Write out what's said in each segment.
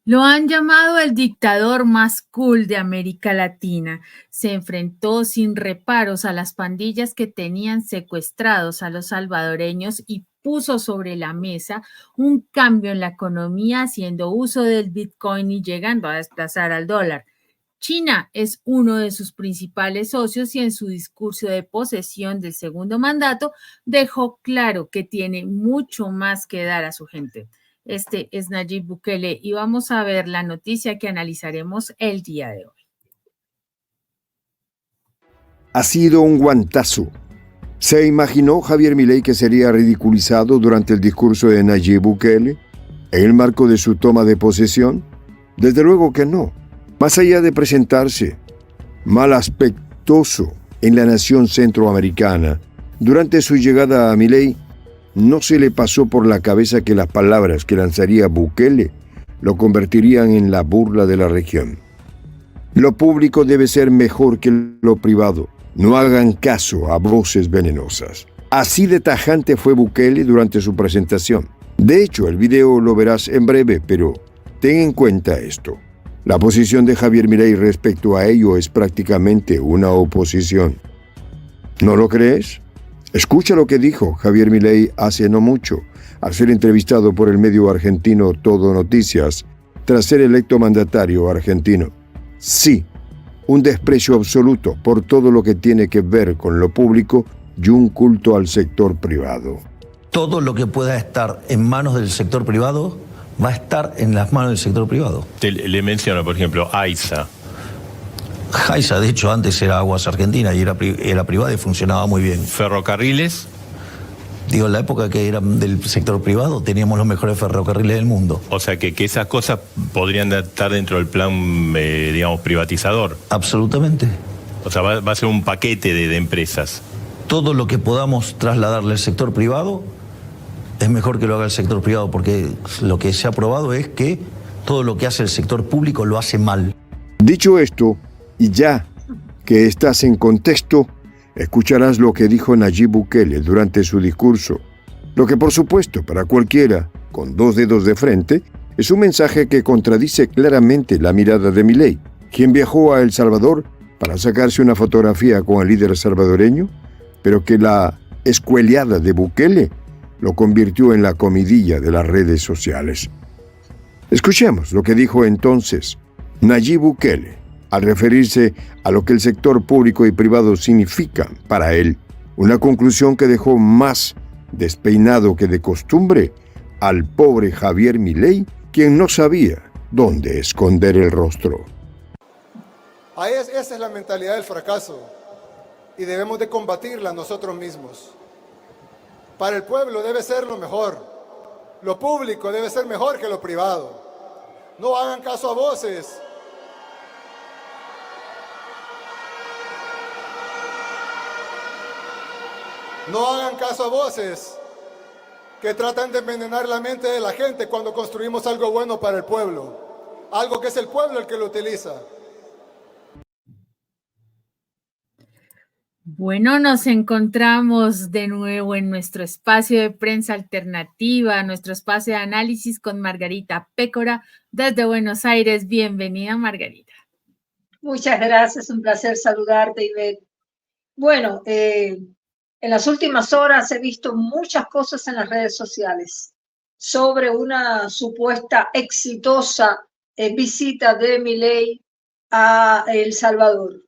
Lo han llamado el dictador más cool de América Latina. Se enfrentó sin reparos a las pandillas que tenían secuestrados a los salvadoreños y puso sobre la mesa un cambio en la economía haciendo uso del Bitcoin y llegando a desplazar al dólar. China es uno de sus principales socios y en su discurso de posesión del segundo mandato dejó claro que tiene mucho más que dar a su gente. Este es Nayib Bukele y vamos a ver la noticia que analizaremos el día de hoy. Ha sido un guantazo. ¿Se imaginó Javier Milei que sería ridiculizado durante el discurso de Nayib Bukele en el marco de su toma de posesión? Desde luego que no. Más allá de presentarse mal aspectoso en la nación centroamericana, durante su llegada a Milei, no se le pasó por la cabeza que las palabras que lanzaría Bukele lo convertirían en la burla de la región. Lo público debe ser mejor que lo privado. No hagan caso a voces venenosas. Así de tajante fue Bukele durante su presentación. De hecho, el video lo verás en breve, pero ten en cuenta esto. La posición de Javier Milei respecto a ello es prácticamente una oposición. ¿No lo crees? Escucha lo que dijo Javier Milei hace no mucho, al ser entrevistado por el medio argentino Todo Noticias, tras ser electo mandatario argentino. Sí, un desprecio absoluto por todo lo que tiene que ver con lo público y un culto al sector privado. Todo lo que pueda estar en manos del sector privado va a estar en las manos del sector privado. Le menciono, por ejemplo, AISA. AISA, de hecho, antes era Aguas Argentina y era privada y funcionaba muy bien. Ferrocarriles. Digo, en la época que era del sector privado teníamos los mejores ferrocarriles del mundo. O sea, que esas cosas podrían estar dentro del plan, digamos, privatizador. Absolutamente. O sea, va a ser un paquete de empresas. Todo lo que podamos trasladarle al sector privado es mejor que lo haga el sector privado, porque lo que se ha probado es que todo lo que hace el sector público lo hace mal. Dicho esto, y ya que estás en contexto, escucharás lo que dijo Nayib Bukele durante su discurso, lo que por supuesto para cualquiera con dos dedos de frente es un mensaje que contradice claramente la mirada de Milei, quien viajó a El Salvador para sacarse una fotografía con el líder salvadoreño, pero que la escueleada de Bukele lo convirtió en la comidilla de las redes sociales. Escuchemos lo que dijo entonces Nayib Bukele al referirse a lo que el sector público y privado significan para él, una conclusión que dejó más despeinado que de costumbre al pobre Javier Milei, quien no sabía dónde esconder el rostro. Esa es la mentalidad del fracaso y debemos de combatirla nosotros mismos. Para el pueblo debe ser lo mejor. Lo público debe ser mejor que lo privado. No hagan caso a voces. No hagan caso a voces que tratan de envenenar la mente de la gente cuando construimos algo bueno para el pueblo. Algo que es el pueblo el que lo utiliza. Bueno, nos encontramos de nuevo en nuestro espacio de prensa alternativa, nuestro espacio de análisis con Margarita Pécora desde Buenos Aires. Bienvenida, Margarita. Muchas gracias, un placer saludarte, Ivette. Bueno, en las últimas horas he visto muchas cosas en las redes sociales sobre una supuesta exitosa visita de Milei a El Salvador.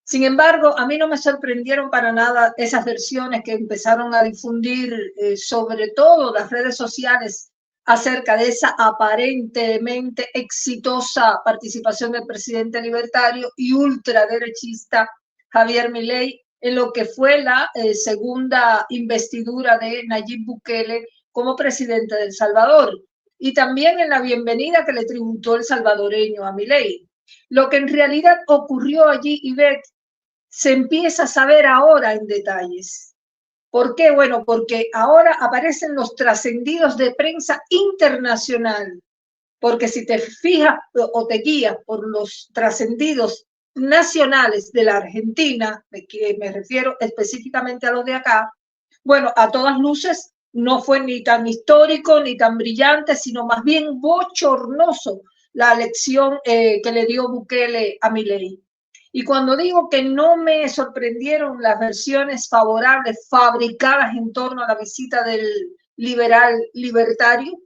Sin embargo, a mí no me sorprendieron para nada esas versiones que empezaron a difundir, sobre todo las redes sociales, acerca de esa aparentemente exitosa participación del presidente libertario y ultraderechista Javier Milei en lo que fue la segunda investidura de Nayib Bukele como presidente de El Salvador, y también en la bienvenida que le tributó el salvadoreño a Milei. Lo que en realidad ocurrió allí, Ivette, se empieza a saber ahora en detalles. ¿Por qué? Bueno, porque ahora aparecen los trascendidos de prensa internacional, porque si te fijas o te guías por los trascendidos nacionales de la Argentina, que me refiero específicamente a los de acá, bueno, a todas luces no fue ni tan histórico ni tan brillante, sino más bien bochornoso la lección que le dio Bukele a Milei. Y cuando digo que no me sorprendieron las versiones favorables fabricadas en torno a la visita del liberal libertario,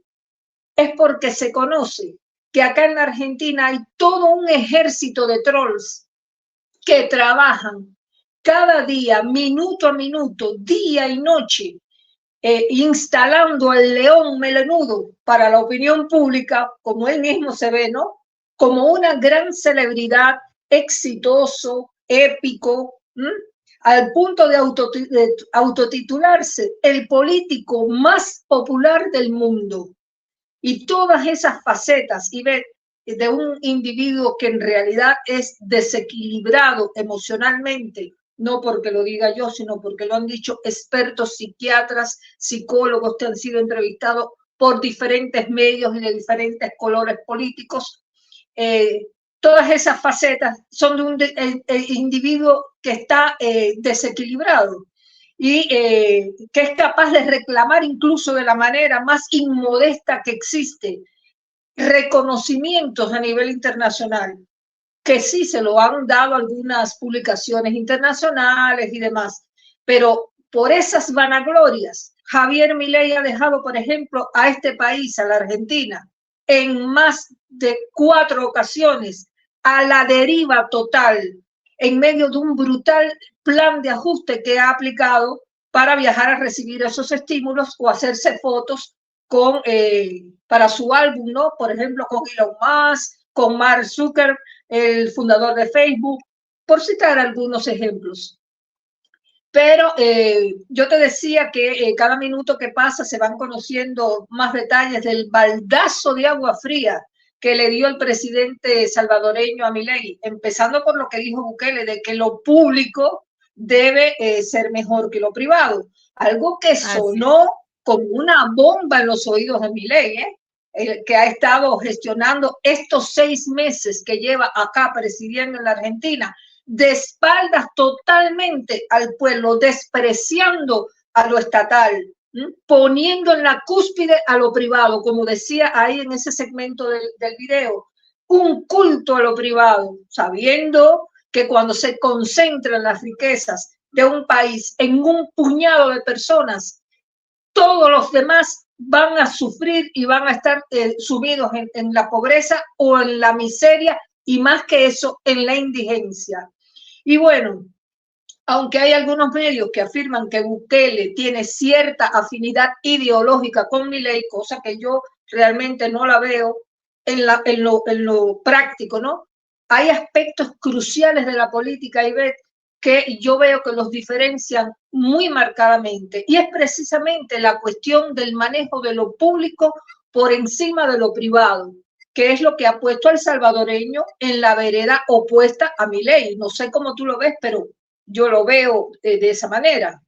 es porque se conoce que acá en la Argentina hay todo un ejército de trolls que trabajan cada día, minuto a minuto, día y noche, instalando al león melenudo para la opinión pública, como él mismo se ve, ¿no? Como una gran celebridad, exitoso, épico, al punto de autotitularse el político más popular del mundo. Y todas esas facetas, y ver de un individuo que en realidad es desequilibrado emocionalmente, no porque lo diga yo, sino porque lo han dicho expertos, psiquiatras, psicólogos que han sido entrevistados por diferentes medios y de diferentes colores políticos. Todas esas facetas son de un individuo que está desequilibrado y que es capaz de reclamar incluso de la manera más inmodesta que existe reconocimientos a nivel internacional, que sí se lo han dado algunas publicaciones internacionales y demás, pero por esas vanaglorias, Javier Milei ha dejado, por ejemplo, a este país, a la Argentina, en más de 4 ocasiones a la deriva total, en medio de un brutal plan de ajuste que ha aplicado para viajar a recibir esos estímulos o hacerse fotos con, para su álbum, ¿no? Por ejemplo, con Elon Musk, con Mark Zuckerberg, el fundador de Facebook, por citar algunos ejemplos. Pero yo te decía que cada minuto que pasa se van conociendo más detalles del baldazo de agua fría que le dio el presidente salvadoreño a Milei, empezando por lo que dijo Bukele, de que lo público debe ser mejor que lo privado. Algo que sonó como una bomba en los oídos de Milei, que ha estado gestionando estos 6 meses que lleva acá presidiendo en la Argentina, de espaldas totalmente al pueblo, despreciando a lo estatal, poniendo en la cúspide a lo privado, como decía ahí en ese segmento del video, un culto a lo privado, sabiendo que cuando se concentran las riquezas de un país en un puñado de personas, todos los demás van a sufrir y van a estar sumidos en la pobreza o en la miseria y más que eso, en la indigencia. Y bueno, aunque hay algunos medios que afirman que Bukele tiene cierta afinidad ideológica con Milei, cosa que yo realmente no la veo en lo práctico, ¿no? Hay aspectos cruciales de la política, Ivette, que yo veo que los diferencian muy marcadamente. Y es precisamente la cuestión del manejo de lo público por encima de lo privado, que es lo que ha puesto al salvadoreño en la vereda opuesta a Milei. No sé cómo tú lo ves, pero yo lo veo de esa manera.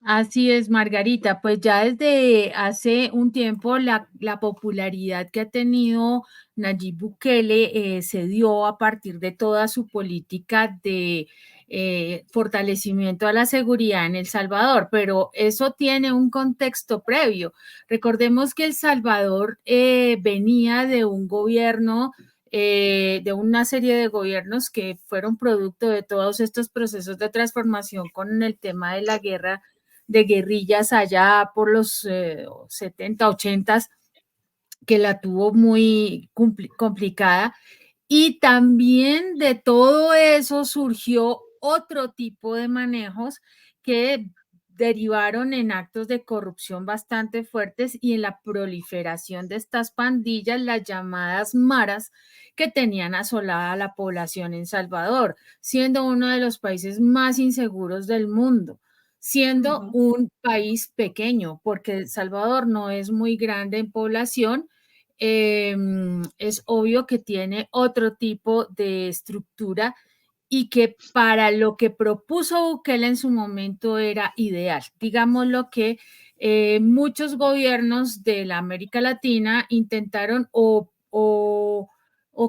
Así es, Margarita. Pues ya desde hace un tiempo la popularidad que ha tenido Nayib Bukele se dio a partir de toda su política de fortalecimiento a la seguridad en El Salvador, pero eso tiene un contexto previo. Recordemos que El Salvador venía de un gobierno de una serie de gobiernos que fueron producto de todos estos procesos de transformación con el tema de la guerra de guerrillas allá por los 70, 80, que la tuvo muy complicada. Y también de todo eso surgió otro tipo de manejos que derivaron en actos de corrupción bastante fuertes y en la proliferación de estas pandillas, las llamadas maras, que tenían asolada a la población en Salvador, siendo uno de los países más inseguros del mundo, siendo un país pequeño, porque El Salvador no es muy grande en población. Es obvio que tiene otro tipo de estructura y que para lo que propuso Bukele en su momento era ideal. Digámoslo que muchos gobiernos de la América Latina intentaron o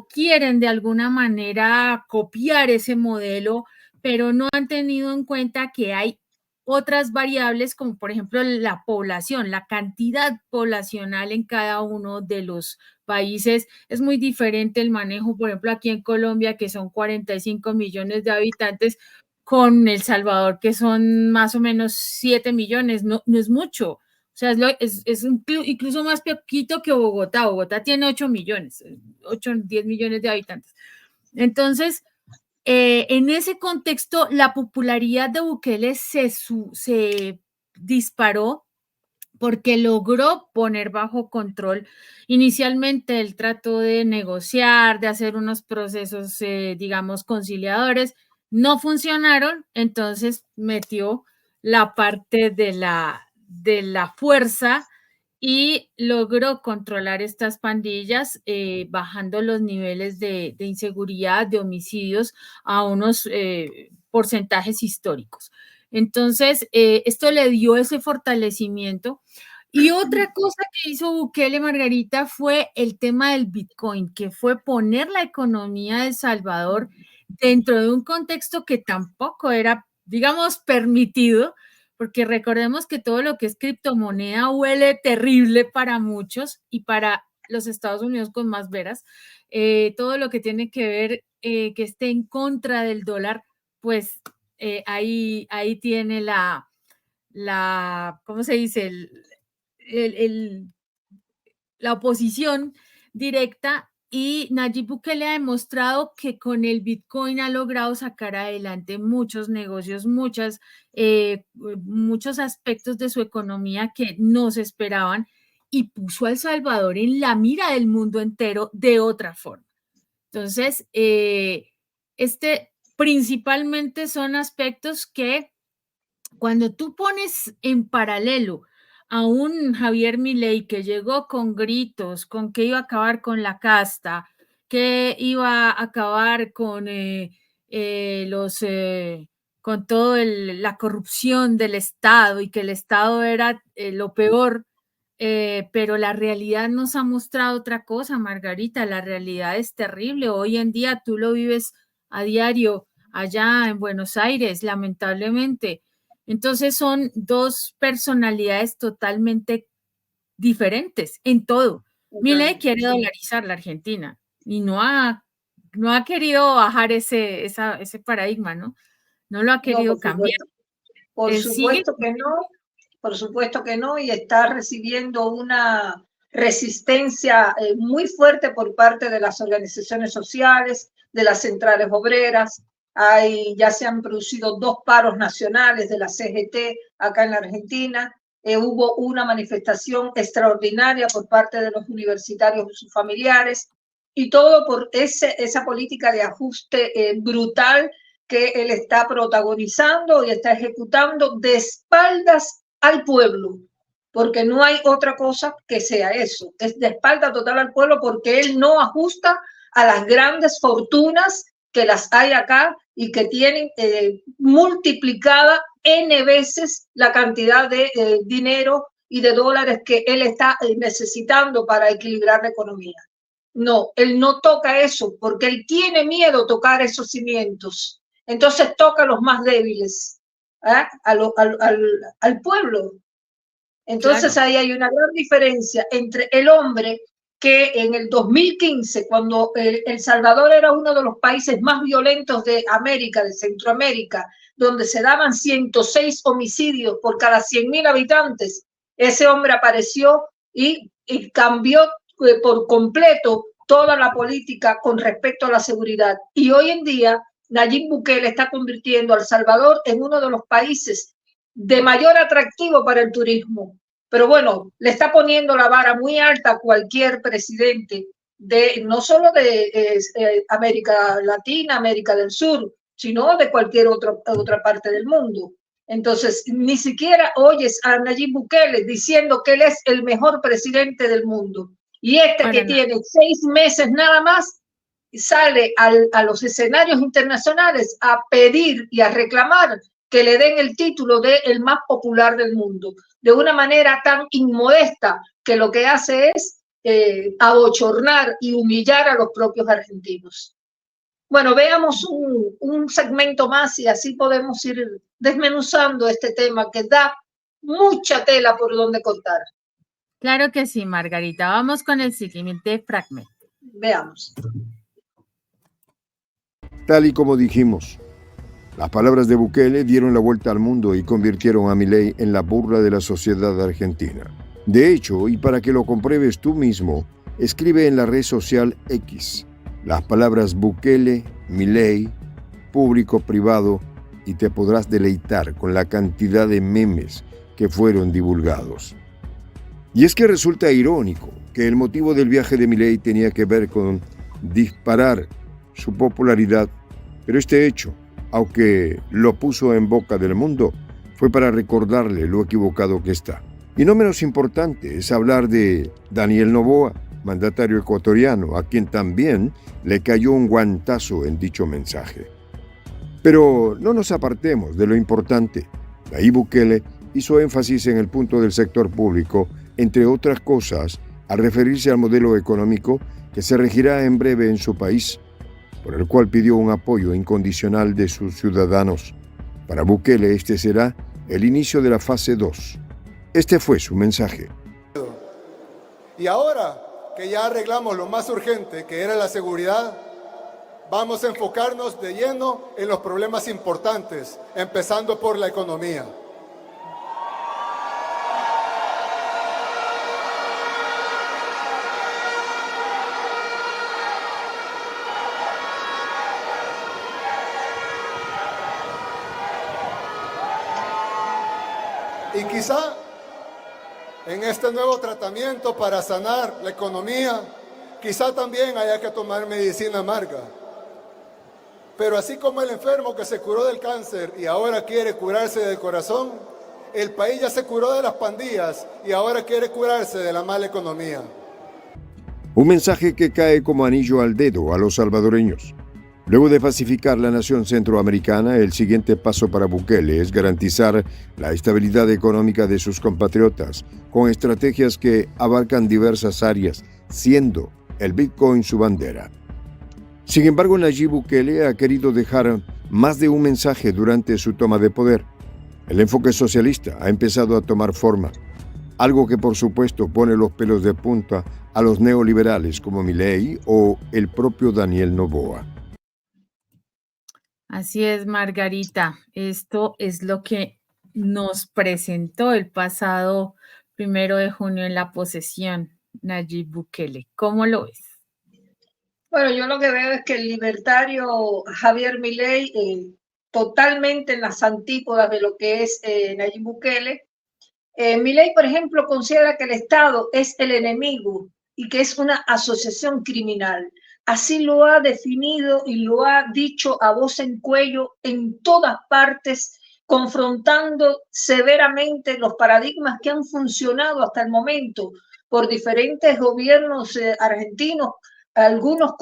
quieren de alguna manera copiar ese modelo, pero no han tenido en cuenta que hay otras variables como por ejemplo la población, la cantidad poblacional en cada uno de los países. Es muy diferente el manejo, por ejemplo, aquí en Colombia, que son 45 millones de habitantes, con El Salvador, que son más o menos 7 millones, no, no es mucho. O sea, es incluso más poquito que Bogotá. Bogotá tiene 8 millones, 8, 10 millones de habitantes. Entonces, en ese contexto, la popularidad de Bukele se disparó porque logró poner bajo control. Inicialmente él trató de negociar, de hacer unos procesos, digamos, conciliadores, no funcionaron, entonces metió la parte de la fuerza y logró controlar estas pandillas, bajando los niveles de inseguridad, de homicidios a unos porcentajes históricos. Entonces, esto le dio ese fortalecimiento. Y otra cosa que hizo Bukele, Margarita, fue el tema del Bitcoin, que fue poner la economía de El Salvador dentro de un contexto que tampoco era, digamos, permitido, porque recordemos que todo lo que es criptomoneda huele terrible para muchos y para los Estados Unidos con más veras. Todo lo que tiene que ver que esté en contra del dólar, pues ahí tiene ¿cómo se dice? La oposición directa, y Nayib Bukele ha demostrado que con el Bitcoin ha logrado sacar adelante muchos negocios, muchos aspectos de su economía que no se esperaban, y puso a El Salvador en la mira del mundo entero de otra forma. Entonces, principalmente son aspectos que cuando tú pones en paralelo a un Javier Milei que llegó con gritos, con que iba a acabar con la casta, que iba a acabar con con toda la corrupción del Estado y que el Estado era lo peor, pero la realidad nos ha mostrado otra cosa, Margarita. La realidad es terrible. Hoy en día tú lo vives a diario allá en Buenos Aires, lamentablemente. Entonces son dos personalidades totalmente diferentes en todo. Milei quiere dolarizar la Argentina y no ha querido bajar ese paradigma, ¿no? No lo ha No, querido cambiar. por Él sigue. supuesto que no, por supuesto que no, y está recibiendo una resistencia muy fuerte por parte de las organizaciones sociales, de las centrales obreras. Ya se han producido 2 paros nacionales de la CGT acá en la Argentina. Hubo una manifestación extraordinaria por parte de los universitarios y sus familiares, y todo por esa política de ajuste brutal que él está protagonizando y está ejecutando de espaldas al pueblo, porque no hay otra cosa que sea eso, es de espalda total al pueblo, porque él no ajusta a las grandes fortunas que las hay acá y que tienen multiplicada N veces la cantidad de dinero y de dólares que él está necesitando para equilibrar la economía. No, él no toca eso porque él tiene miedo a tocar esos cimientos. Entonces toca a los más débiles, ¿eh? Al pueblo. Entonces Claro. ahí hay una gran diferencia entre el hombre que en el 2015, cuando El Salvador era uno de los países más violentos de América, de Centroamérica, donde se daban 106 homicidios por cada 100.000 habitantes, ese hombre apareció y cambió por completo toda la política con respecto a la seguridad. Y hoy en día Nayib Bukele está convirtiendo a El Salvador en uno de los países de mayor atractivo para el turismo. Pero bueno, le está poniendo la vara muy alta a cualquier presidente, no solo de América Latina, América del Sur, sino de cualquier otra parte del mundo. Entonces, ni siquiera oyes a Nayib Bukele diciendo que él es el mejor presidente del mundo. Y que tiene 6 meses nada más, sale a los escenarios internacionales a pedir y a reclamar que le den el título de el más popular del mundo, de una manera tan inmodesta que lo que hace es abochornar y humillar a los propios argentinos. Bueno, veamos un segmento más y así podemos ir desmenuzando este tema que da mucha tela por donde cortar. Claro que sí, Margarita. Vamos con el siguiente fragmento. Veamos. Tal y como dijimos, las palabras de Bukele dieron la vuelta al mundo y convirtieron a Milei en la burla de la sociedad argentina. De hecho, y para que lo compruebes tú mismo, escribe en la red social X las palabras Bukele, Milei, público-privado y te podrás deleitar con la cantidad de memes que fueron divulgados. Y es que resulta irónico que el motivo del viaje de Milei tenía que ver con disparar su popularidad, pero este hecho, aunque lo puso en boca del mundo, fue para recordarle lo equivocado que está. Y no menos importante es hablar de Daniel Noboa, mandatario ecuatoriano, a quien también le cayó un guantazo en dicho mensaje. Pero no nos apartemos de lo importante. Nayib Bukele hizo énfasis en el punto del sector público, entre otras cosas, al referirse al modelo económico que se regirá en breve en su país, por el cual pidió un apoyo incondicional de sus ciudadanos. Para Bukele este será el inicio de la fase 2. Este fue su mensaje. Y ahora que ya arreglamos lo más urgente, que era la seguridad, vamos a enfocarnos de lleno en los problemas importantes, empezando por la economía. Y quizá en este nuevo tratamiento para sanar la economía, quizá también haya que tomar medicina amarga. Pero así como el enfermo que se curó del cáncer y ahora quiere curarse del corazón, el país ya se curó de las pandillas y ahora quiere curarse de la mala economía. Un mensaje que cae como anillo al dedo a los salvadoreños. Luego de pacificar la nación centroamericana, el siguiente paso para Bukele es garantizar la estabilidad económica de sus compatriotas, con estrategias que abarcan diversas áreas, siendo el Bitcoin su bandera. Sin embargo, Nayib Bukele ha querido dejar más de un mensaje durante su toma de poder. El enfoque socialista ha empezado a tomar forma, algo que por supuesto pone los pelos de punta a los neoliberales como Milei o el propio Daniel Noboa. Así es, Margarita. Esto es lo que nos presentó el pasado 1 de junio en la posesión Nayib Bukele. ¿Cómo lo ves? Bueno, yo lo que veo es que el libertario Javier Milei, totalmente en las antípodas de lo que es Nayib Bukele. Milei, por ejemplo, considera que el Estado es el enemigo y que es una asociación criminal. Así lo ha definido y lo ha dicho a voz en cuello en todas partes, confrontando severamente los paradigmas que han funcionado hasta el momento por diferentes gobiernos argentinos, algunos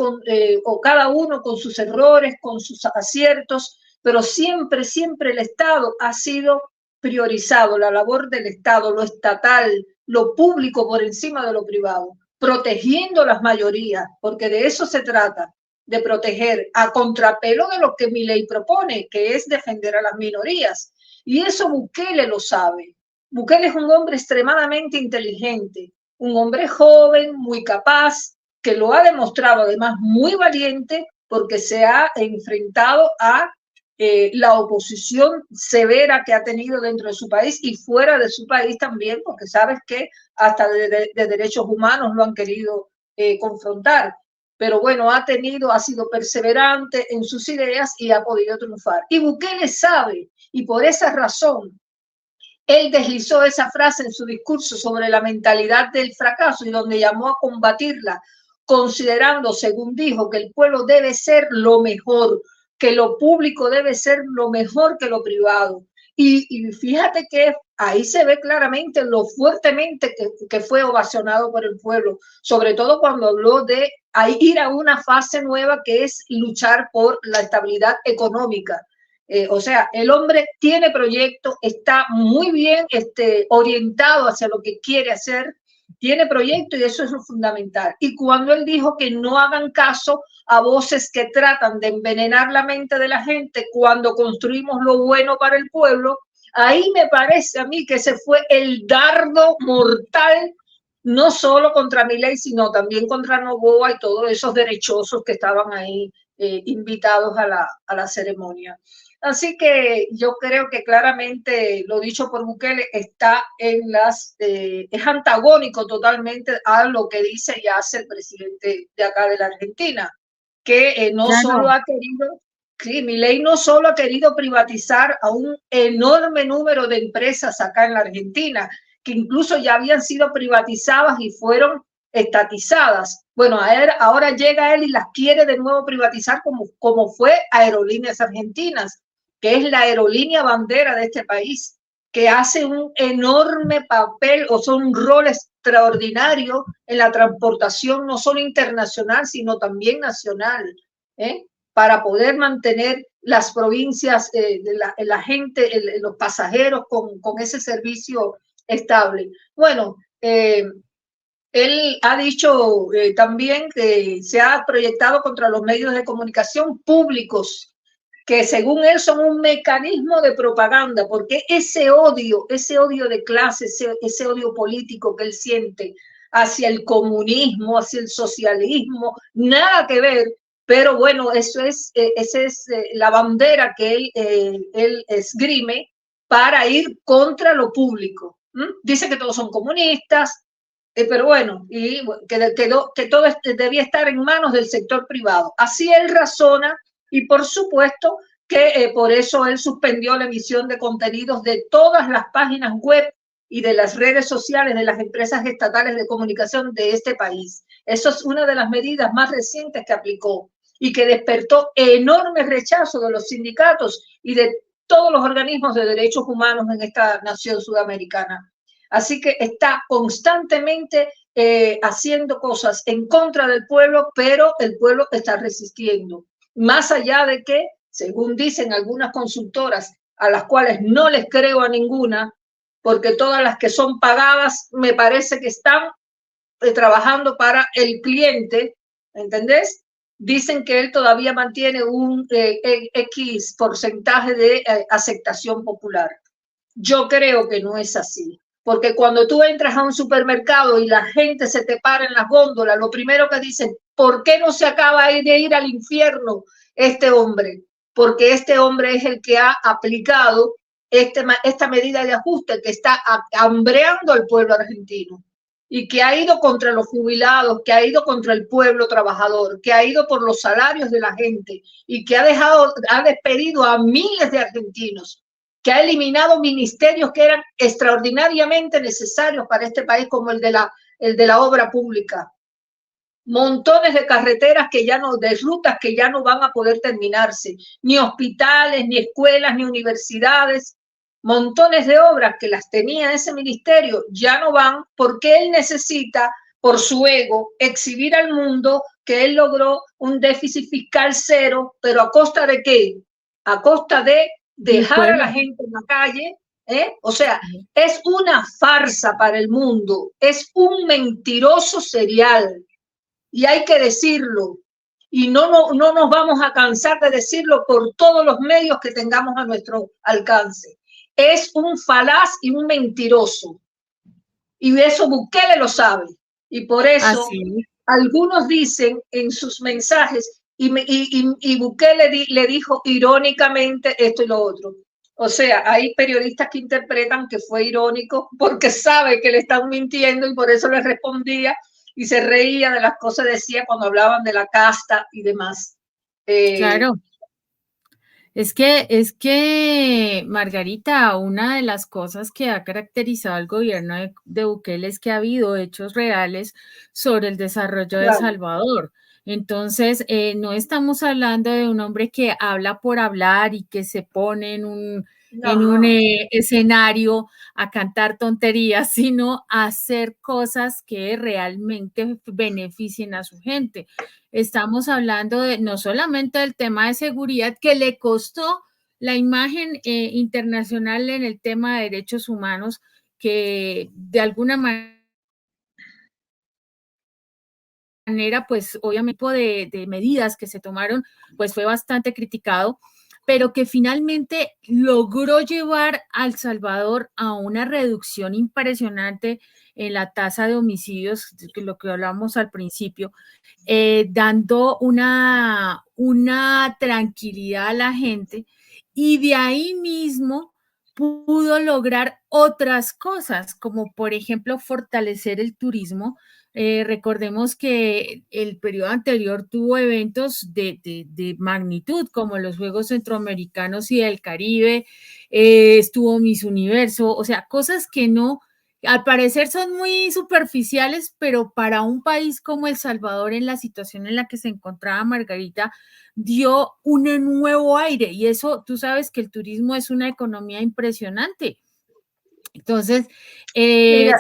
o cada uno con sus errores, con sus aciertos, pero siempre, siempre el Estado ha sido priorizado, la labor del Estado, lo estatal, lo público por encima de lo privado, protegiendo las mayorías, porque de eso se trata, de proteger a contrapelo de lo que Milei propone, que es defender a las minorías. Y eso Bukele lo sabe. Bukele es un hombre extremadamente inteligente, un hombre joven, muy capaz, que lo ha demostrado además muy valiente porque se ha enfrentado a la oposición severa que ha tenido dentro de su país y fuera de su país también, porque sabes que hasta de derechos humanos lo han querido confrontar. Pero bueno, ha sido perseverante en sus ideas y ha podido triunfar. Y Bukele sabe, y por esa razón, él deslizó esa frase en su discurso sobre la mentalidad del fracaso y donde llamó a combatirla, considerando, según dijo, que el pueblo debe ser lo mejor, que lo público debe ser lo mejor que lo privado. Y fíjate que ahí se ve claramente lo fuertemente que fue ovacionado por el pueblo, sobre todo cuando habló de ir a una fase nueva que es luchar por la estabilidad económica. O sea, el hombre tiene proyecto, está muy bien orientado hacia lo que quiere hacer tiene proyecto y eso es lo fundamental. Y cuando él dijo que no hagan caso a voces que tratan de envenenar la mente de la gente cuando construimos lo bueno para el pueblo, ahí me parece a mí que ese fue el dardo mortal, no solo contra Milei, sino también contra Noboa y todos esos derechosos que estaban ahí invitados a la ceremonia. Así que yo creo que claramente lo dicho por Bukele está en es antagónico totalmente a lo que dice y hace el presidente de acá de la Argentina, que no Claro. solo ha querido, sí, Milei no solo ha querido privatizar a un enorme número de empresas acá en la Argentina, que incluso ya habían sido privatizadas y fueron estatizadas. Bueno, ahora llega él y las quiere de nuevo privatizar como fue Aerolíneas Argentinas, que es la aerolínea bandera de este país, que hace un enorme papel o son un rol extraordinario en la transportación no solo internacional, sino también nacional, para poder mantener las provincias, la gente, los pasajeros con ese servicio estable. Bueno, él ha dicho también que se ha proyectado contra los medios de comunicación públicos, que según él son un mecanismo de propaganda, porque ese odio de clase, ese odio político que él siente hacia el comunismo, hacia el socialismo, nada que ver, pero bueno, esa es la bandera que él esgrime para ir contra lo público. Dice que todos son comunistas, pero bueno, y que todo debía estar en manos del sector privado. Así él razona. Y por supuesto que por eso él suspendió la emisión de contenidos de todas las páginas web y de las redes sociales de las empresas estatales de comunicación de este país. Eso es una de las medidas más recientes que aplicó y que despertó enorme rechazo de los sindicatos y de todos los organismos de derechos humanos en esta nación sudamericana. Así que está constantemente haciendo cosas en contra del pueblo, pero el pueblo está resistiendo. Más allá de que, según dicen algunas consultoras, a las cuales no les creo a ninguna, porque todas las que son pagadas me parece que están trabajando para el cliente, ¿entendés? Dicen que él todavía mantiene un X porcentaje de aceptación popular. Yo creo que no es así. Porque cuando tú entras a un supermercado y la gente se te para en las góndolas, lo primero que dicen, ¿por qué no se acaba de ir al infierno este hombre? Porque este hombre es el que ha aplicado esta medida de ajuste que está hambreando al pueblo argentino y que ha ido contra los jubilados, que ha ido contra el pueblo trabajador, que ha ido por los salarios de la gente y que ha despedido a miles de argentinos, que ha eliminado ministerios que eran extraordinariamente necesarios para este país, como el de la obra pública. Montones de carreteras de rutas que ya no van a poder terminarse, ni hospitales, ni escuelas, ni universidades. Montones de obras que las tenía ese ministerio ya no van porque él necesita, por su ego, exhibir al mundo que él logró un déficit fiscal cero, pero ¿a costa de qué? A costa de dejar a la gente en la calle, o sea, es una farsa para el mundo, es un mentiroso serial y hay que decirlo y no nos vamos a cansar de decirlo por todos los medios que tengamos a nuestro alcance. Es un falaz y un mentiroso y eso Bukele lo sabe y por eso algunos dicen en sus mensajes y Bukele le dijo irónicamente esto y lo otro. O sea, hay periodistas que interpretan que fue irónico porque sabe que le están mintiendo y por eso le respondía y se reía de las cosas que decía cuando hablaban de la casta y demás. Claro. Es que, Margarita, una de las cosas que ha caracterizado al gobierno de Bukele es que ha habido hechos reales sobre el desarrollo de El Salvador. Entonces, no estamos hablando de un hombre que habla por hablar y que se pone en un escenario a cantar tonterías, sino a hacer cosas que realmente beneficien a su gente. Estamos hablando no solamente del tema de seguridad, que le costó la imagen internacional en el tema de derechos humanos, que de alguna manera manera, pues obviamente de medidas que se tomaron, pues fue bastante criticado, pero que finalmente logró llevar a El Salvador a una reducción impresionante en la tasa de homicidios, lo que hablamos al principio, dando una tranquilidad a la gente, y de ahí mismo pudo lograr otras cosas, como por ejemplo fortalecer el turismo. Recordemos que el periodo anterior tuvo eventos de magnitud, como los Juegos Centroamericanos y del Caribe, estuvo Miss Universo, o sea, cosas que no, al parecer son muy superficiales, pero para un país como El Salvador, en la situación en la que se encontraba Margarita, dio un nuevo aire, y eso, tú sabes que el turismo es una economía impresionante. Entonces, Mira,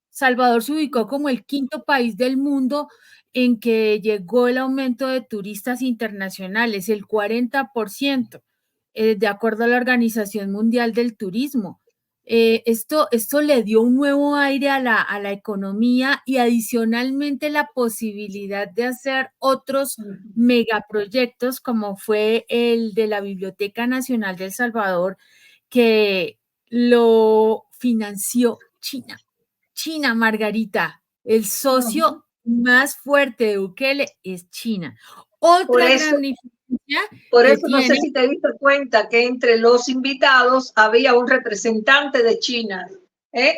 Salvador se ubicó como el quinto país del mundo en que llegó el aumento de turistas internacionales, el 40%, de acuerdo a la Organización Mundial del Turismo. Esto le dio un nuevo aire a la economía, y adicionalmente la posibilidad de hacer otros megaproyectos, como fue el de la Biblioteca Nacional de El Salvador, que lo financió China. China, Margarita, el socio más fuerte de Bukele es China. por Otra eso, gran diferencia por que eso no sé tiene, si te diste cuenta que entre los invitados había un representante de China.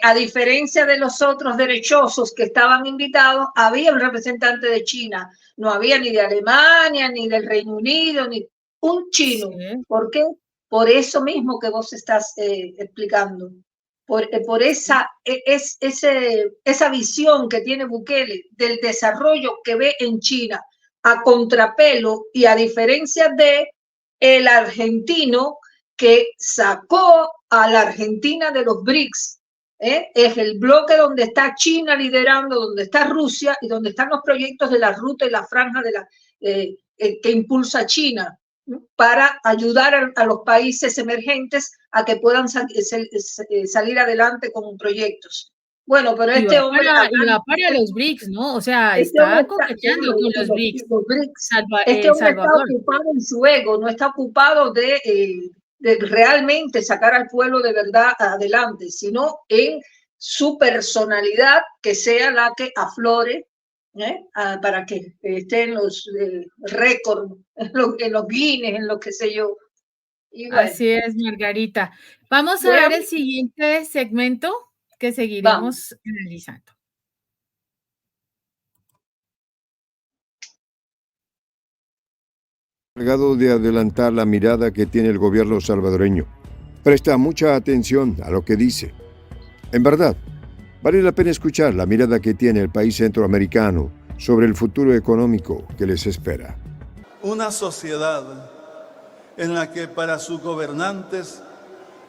A diferencia de los otros derechosos que estaban invitados, había un representante de China. No había ni de Alemania, ni del Reino Unido, ni un chino. sí, ¿Por qué? Por eso mismo que vos estás explicando. Por esa visión que tiene Bukele del desarrollo que ve en China, a contrapelo y a diferencia de el argentino que sacó a la Argentina de los BRICS. Es el bloque donde está China liderando, donde está Rusia y donde están los proyectos de la ruta y la franja que impulsa China, ¿no? Para ayudar a los países emergentes a que puedan salir adelante con proyectos. Bueno, pero y este hombre, va para los BRICS, ¿no? O sea, este hombre está está, coqueteando con los BRICS. los BRICS, este hombre está Salvador. ocupado en su ego, no está ocupado de realmente sacar al pueblo de verdad adelante, sino en su personalidad, que sea la que aflore, para que esté en los récords, en los Guinness, en lo que sé yo. Y bueno, Así es, Margarita. Vamos a bueno, ver el siguiente segmento que vamos. seguiremos analizando. Encargado de adelantar la mirada que tiene el gobierno salvadoreño. Presta mucha atención a lo que dice. En verdad, vale la pena escuchar la mirada que tiene el país centroamericano sobre el futuro económico que les espera. Una sociedad en la que para sus gobernantes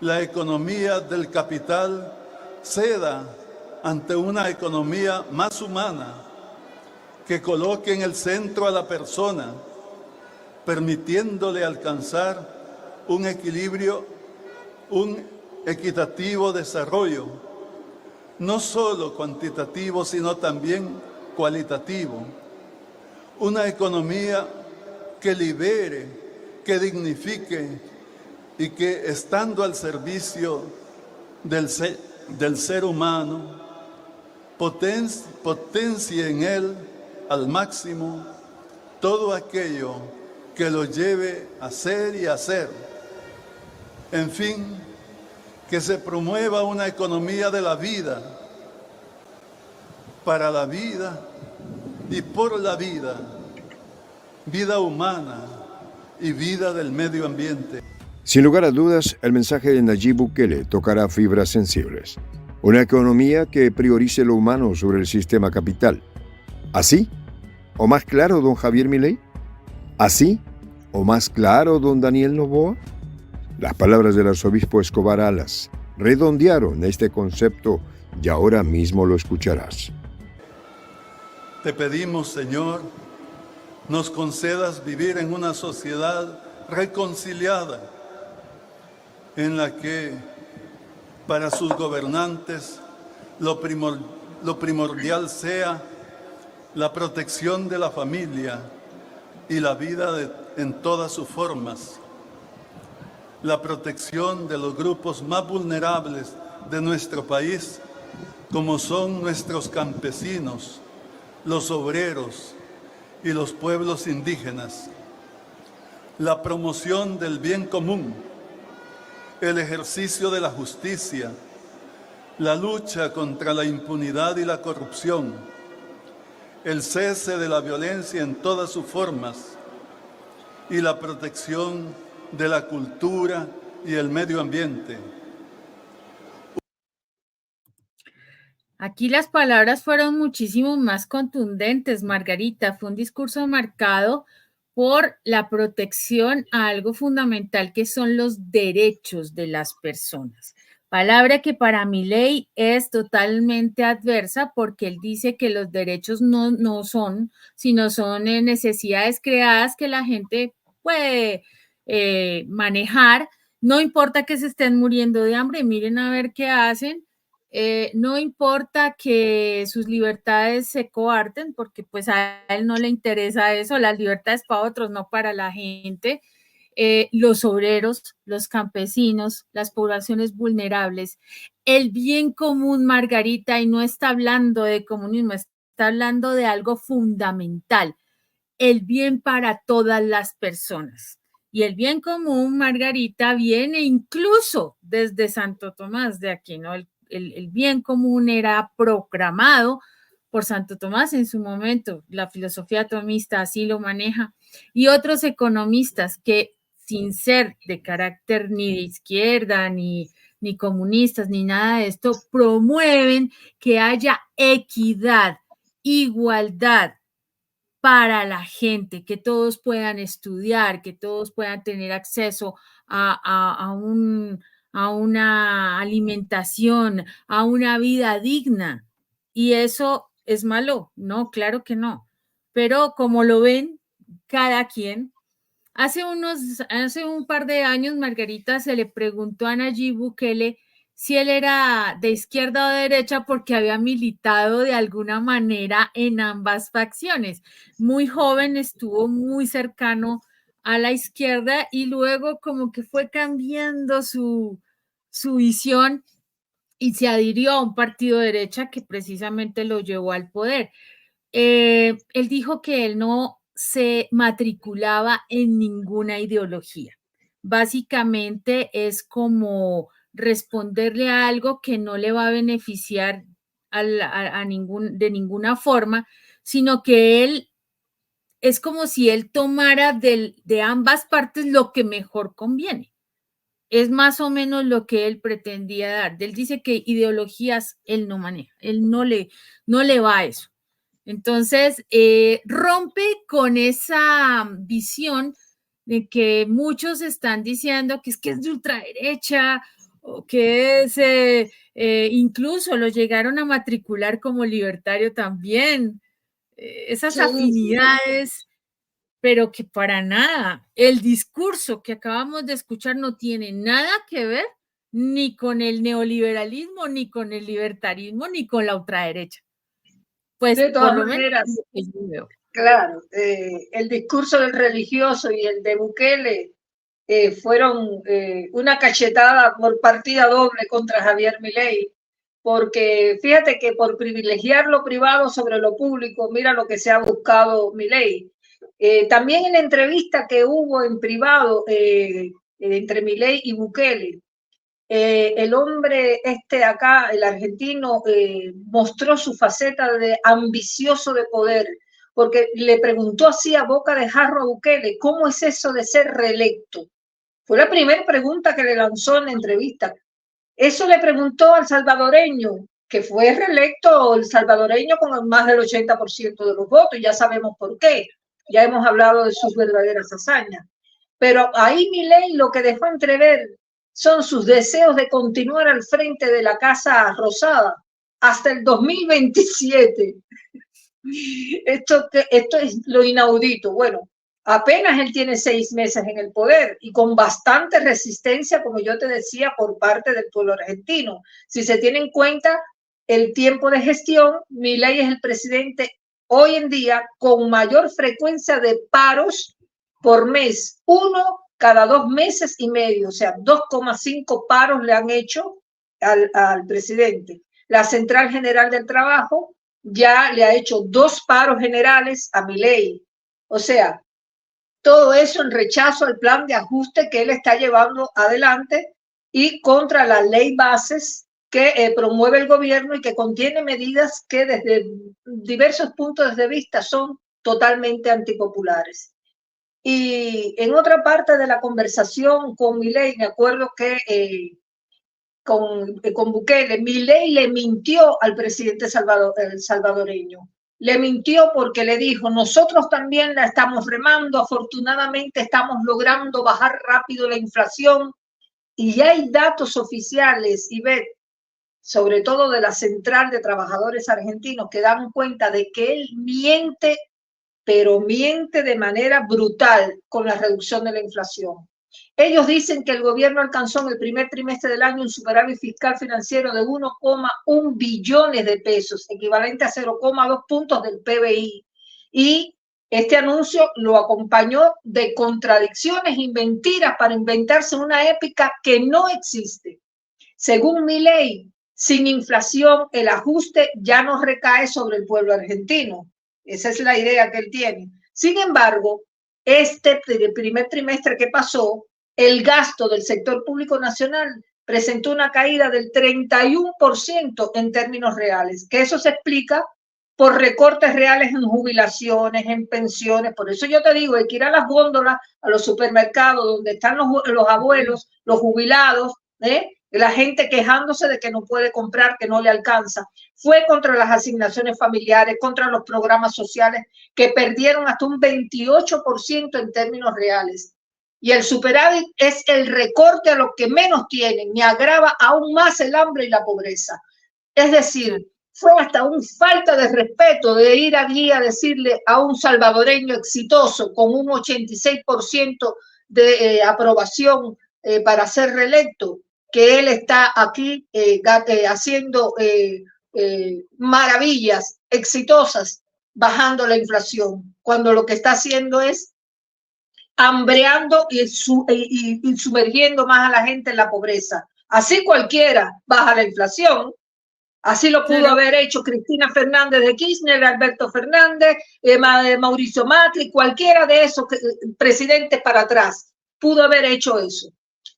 la economía del capital ceda ante una economía más humana que coloque en el centro a la persona, permitiéndole alcanzar un equilibrio, un equitativo desarrollo, no solo cuantitativo, sino también cualitativo. Una economía que libere, que dignifique y que, estando al servicio del ser humano, potencie en él al máximo todo aquello que lo lleve a ser y a hacer. En fin, que se promueva una economía de la vida, para la vida y por la vida, vida humana y vida del medio ambiente. Sin lugar a dudas, el mensaje de Nayib Bukele tocará fibras sensibles. Una economía que priorice lo humano sobre el sistema capital. ¿Así? ¿O más claro, don Javier Milei? ¿Así? ¿O más claro, don Daniel Noboa? Las palabras del arzobispo Escobar Alas redondearon este concepto y ahora mismo lo escucharás. Te pedimos, Señor, nos concedas vivir en una sociedad reconciliada, en la que para sus gobernantes lo primordial sea la protección de la familia y la vida en todas sus formas, la protección de los grupos más vulnerables de nuestro país, como son nuestros campesinos, los obreros y los pueblos indígenas, la promoción del bien común, el ejercicio de la justicia, la lucha contra la impunidad y la corrupción, el cese de la violencia en todas sus formas y la protección de la cultura y el medio ambiente. Aquí las palabras fueron muchísimo más contundentes, Margarita. Fue un discurso marcado por la protección a algo fundamental que son los derechos de las personas. Palabra que para Milei es totalmente adversa porque él dice que los derechos no son, sino son necesidades creadas que la gente puede manejar. No importa que se estén muriendo de hambre, miren a ver qué hacen. No importa que sus libertades se coarten, porque pues a él no le interesa eso, las libertades para otros, no para la gente. Los obreros, los campesinos, las poblaciones vulnerables, el bien común, Margarita, y no está hablando de comunismo, está hablando de algo fundamental, el bien para todas las personas. Y el bien común, Margarita, viene incluso desde Santo Tomás de Aquino. El bien común era proclamado por Santo Tomás en su momento, la filosofía tomista así lo maneja, y otros economistas que sin ser de carácter ni de izquierda, ni comunistas, ni nada de esto, promueven que haya equidad, igualdad para la gente, que todos puedan estudiar, que todos puedan tener acceso a una alimentación, a una vida digna. Y eso es malo, no, claro que no. Pero como lo ven cada quien, hace un par de años, Margarita, se le preguntó a Nayib Bukele si él era de izquierda o de derecha porque había militado de alguna manera en ambas facciones. Muy joven, estuvo muy cercano a la izquierda y luego como que fue cambiando su visión y se adhirió a un partido de derecha que precisamente lo llevó al poder. Él dijo que él no se matriculaba en ninguna ideología. Básicamente es como responderle a algo que no le va a beneficiar de ninguna forma, sino que él es como si él tomara de ambas partes lo que mejor conviene. Es más o menos lo que él pretendía dar. Él dice que ideologías él no maneja, él no le va a eso. Entonces, rompe con esa visión de que muchos están diciendo que es de ultraderecha o que es, incluso lo llegaron a matricular como libertario también. Esas afinidades, pero que para nada, el discurso que acabamos de escuchar no tiene nada que ver ni con el neoliberalismo, ni con el libertarismo, ni con la ultraderecha. Pues de todas por lo maneras, menos, claro, el discurso del religioso y el de Bukele fueron una cachetada por partida doble contra Javier Milei, porque fíjate que por privilegiar lo privado sobre lo público, mira lo que se ha buscado Milei. También en la entrevista que hubo en privado entre Milei y Bukele, el hombre acá, el argentino, mostró su faceta de ambicioso de poder, porque le preguntó así a boca de jarro a Bukele, ¿cómo es eso de ser reelecto? Fue la primera pregunta que le lanzó en la entrevista. Eso le preguntó al salvadoreño, que fue reelecto el salvadoreño con más del 80% de los votos, y ya sabemos por qué. Ya hemos hablado de sus verdaderas hazañas. Pero ahí Milei lo que dejó entrever son sus deseos de continuar al frente de la Casa Rosada hasta el 2027. Esto es lo inaudito. Bueno, apenas él tiene 6 meses en el poder y con bastante resistencia, como yo te decía, por parte del pueblo argentino. Si se tiene en cuenta el tiempo de gestión, Milei es el presidente hoy en día con mayor frecuencia de paros por mes, 1 cada 2 meses y medio, o sea, 2,5 paros le han hecho al presidente. La Central General del Trabajo ya le ha hecho 2 paros generales a Milei. O sea, todo eso en rechazo al plan de ajuste que él está llevando adelante y contra la ley bases que promueve el gobierno y que contiene medidas que desde diversos puntos de vista son totalmente antipopulares. Y en otra parte de la conversación con Milei, me acuerdo que con Bukele, Milei le mintió al presidente salvadoreño. Le mintió porque le dijo, nosotros también la estamos remando, afortunadamente estamos logrando bajar rápido la inflación y hay datos oficiales, Ivette, sobre todo de la Central de Trabajadores Argentinos, que dan cuenta de que él miente, pero miente de manera brutal con la reducción de la inflación. Ellos dicen que el gobierno alcanzó en el primer trimestre del año un superávit fiscal financiero de 1,1 billones de pesos, equivalente a 0,2 puntos del PBI. Y este anuncio lo acompañó de contradicciones y mentiras para inventarse una épica que no existe. Según Milei, sin inflación, el ajuste ya no recae sobre el pueblo argentino. Esa es la idea que él tiene. Sin embargo, este primer trimestre que pasó, el gasto del sector público nacional presentó una caída del 31% en términos reales, que eso se explica por recortes reales en jubilaciones, en pensiones. Por eso yo te digo, hay que ir a las góndolas, a los supermercados, donde están los abuelos, los jubilados, la gente quejándose de que no puede comprar, que no le alcanza. Fue contra las asignaciones familiares, contra los programas sociales, que perdieron hasta un 28% en términos reales. Y el superávit es el recorte a los que menos tienen y agrava aún más el hambre y la pobreza. Es decir, fue hasta una falta de respeto de ir allí a decirle a un salvadoreño exitoso con un 86% de aprobación para ser reelecto, que él está aquí haciendo maravillas exitosas, bajando la inflación, cuando lo que está haciendo es hambreando y sumergiendo más a la gente en la pobreza. Así cualquiera baja la inflación. Así lo pudo haber hecho Cristina Fernández de Kirchner, Alberto Fernández, Mauricio Macri, cualquiera de esos presidentes para atrás pudo haber hecho eso.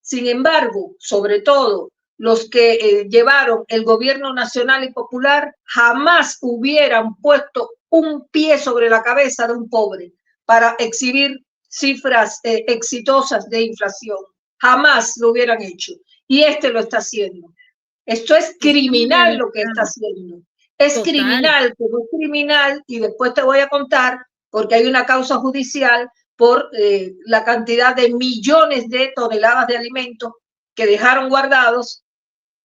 Sin embargo, sobre todo los que llevaron el gobierno nacional y popular jamás hubieran puesto un pie sobre la cabeza de un pobre para exhibir cifras exitosas de inflación. Jamás lo hubieran hecho. Y este lo está haciendo. Esto es criminal lo que está haciendo. Es criminal, pero es criminal, y después te voy a contar, porque hay una causa judicial por la cantidad de millones de toneladas de alimentos que dejaron guardados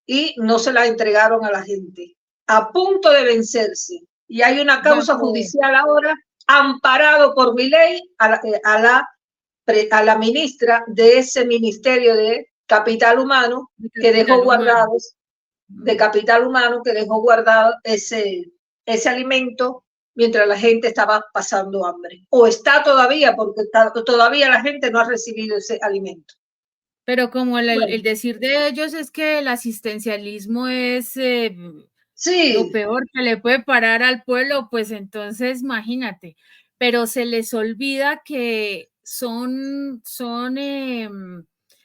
y no se las entregaron a la gente, a punto de vencerse. Y hay una causa judicial ahora, amparado por Milei, a la ministra de ese Ministerio de Capital Humano, que dejó guardados, de capital humano, que dejó guardado ese alimento mientras la gente estaba pasando hambre. O está todavía, porque todavía la gente no ha recibido ese alimento. Pero como el decir de ellos es que el asistencialismo es lo peor que le puede parar al pueblo, pues entonces imagínate. Pero se les olvida que son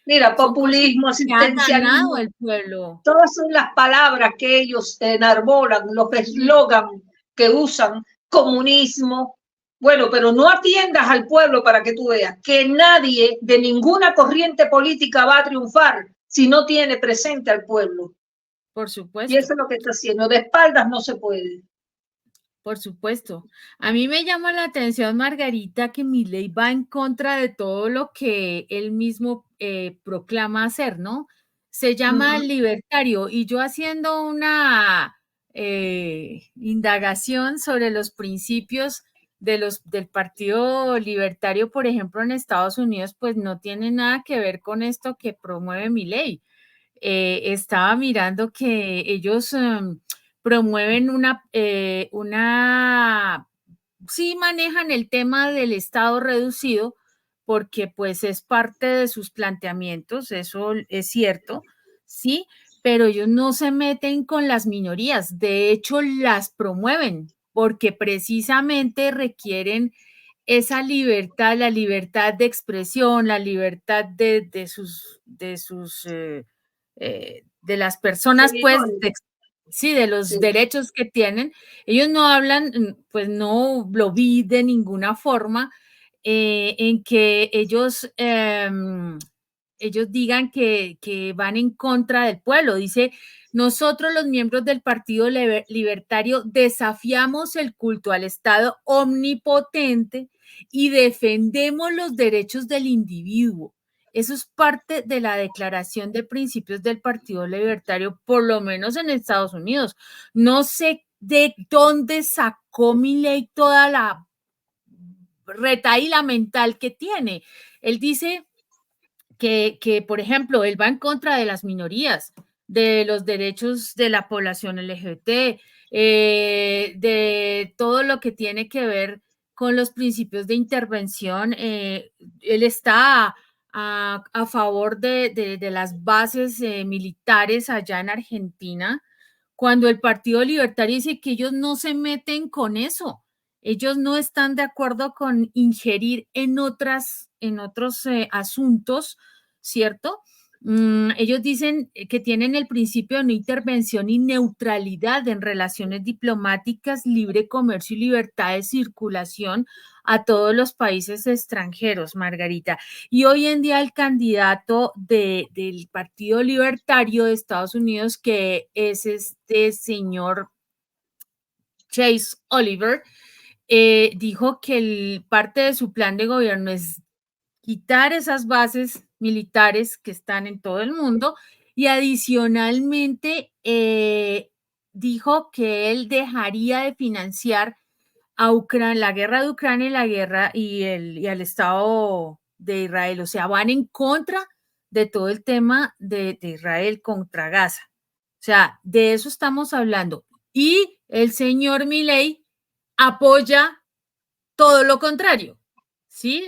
mira, populismo, asistencialismo, el pueblo. Todas son las palabras que ellos enarbolan, los eslogan que usan, comunismo. Bueno, pero no atiendas al pueblo para que tú veas que nadie de ninguna corriente política va a triunfar si no tiene presente al pueblo. Por supuesto. Y eso es lo que está haciendo. De espaldas no se puede. Por supuesto. A mí me llama la atención, Margarita, que Milei va en contra de todo lo que él mismo proclama hacer, ¿no? Se llama libertario, y yo haciendo una indagación sobre los principios del Partido Libertario, por ejemplo, en Estados Unidos, pues no tiene nada que ver con esto que promueve Milei. Estaba mirando que ellos promueven una sí manejan el tema del Estado reducido, porque pues es parte de sus planteamientos, eso es cierto, sí, pero ellos no se meten con las minorías, de hecho las promueven, porque precisamente requieren esa libertad, la libertad de expresión, la libertad de las personas, pues, sí, de los Sí. derechos que tienen. Ellos no hablan, pues no lo vi de ninguna forma en que ellos digan que van en contra del pueblo. Dice, nosotros los miembros del Partido Libertario desafiamos el culto al Estado omnipotente y defendemos los derechos del individuo. Eso es parte de la declaración de principios del Partido Libertario, por lo menos en Estados Unidos. No sé de dónde sacó Milei toda la retaíla mental que tiene. Él dice que, por ejemplo, él va en contra de las minorías, de los derechos de la población LGBT, de todo lo que tiene que ver con los principios de intervención. Él está a favor de las bases militares allá en Argentina, cuando el Partido Libertario dice que ellos no se meten con eso. Ellos no están de acuerdo con ingerir en otros asuntos, ¿cierto? Ellos dicen que tienen el principio de no intervención y neutralidad en relaciones diplomáticas, libre comercio y libertad de circulación a todos los países extranjeros, Margarita. Y hoy en día el candidato del Partido Libertario de Estados Unidos, que es este señor Chase Oliver, dijo que parte de su plan de gobierno es quitar esas bases militares que están en todo el mundo y adicionalmente dijo que él dejaría de financiar a Ucrania, la guerra de Ucrania y la guerra y al Estado de Israel. O sea, van en contra de todo el tema de Israel contra Gaza. O sea, de eso estamos hablando. Y el señor Milei apoya todo lo contrario. Sí,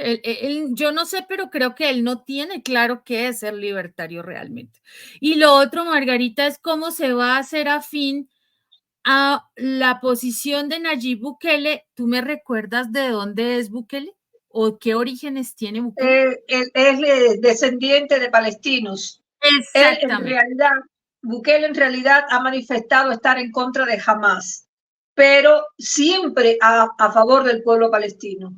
yo no sé, pero creo que él no tiene claro qué es ser libertario realmente. Y lo otro, Margarita, es cómo se va a hacer afín a la posición de Nayib Bukele. ¿Tú me recuerdas de dónde es Bukele? ¿O qué orígenes tiene Bukele? Él es descendiente de palestinos. Exactamente. Bukele en realidad ha manifestado estar en contra de Hamas, pero siempre a favor del pueblo palestino.